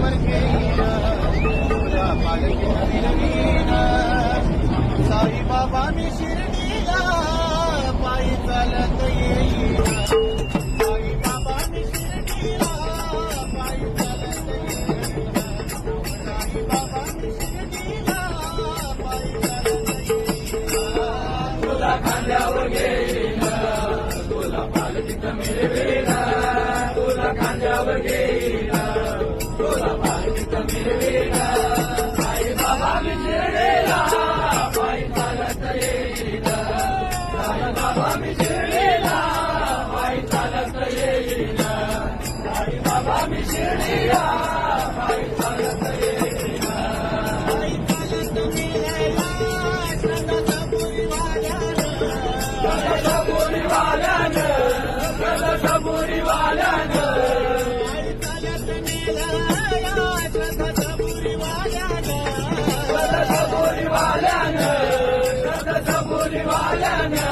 खांद्यावर घेईन तुला पालखीत फिरवीन साईबाबा मी शिर्डीला पायी चालत येईन साईबाबा मी शिर्डीला पायी चालत येईन साईबाबा मी शिर्डीला पायी चालत येईन तुला खांद्यावर घेईन तुला पालखीत फिरवीन तुला खांद्यावर घेईन तुला पालखीत फिरवीन साईबाबा मी शिर्डीला पायी चालत येईन साईबाबा मी शिर्डीला पायी चालत येईन साईबाबा मी शिर्डीला पायी चालत येईन पायी चालत गेलेला सगळ्या सबुरीवाल्यानं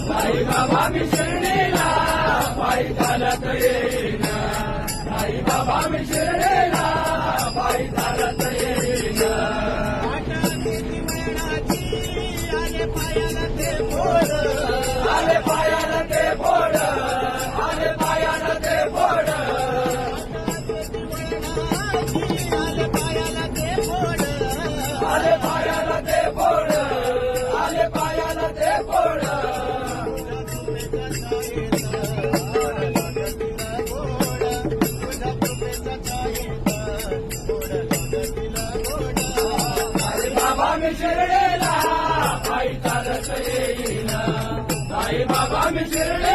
साईबाबा मी शिर्डीला पायी चालत येईन साईबाबा मी शिर्डीला पायी चालत येईन आले पायाला ते फोड आले पायाला ते फोड आले पायाला ते फोड आले पायाला ते फोड आले पायाला ते फोड साईबाबा मी शिर्डीला पायी चालत येईन साईबाबा मी शिर्डीला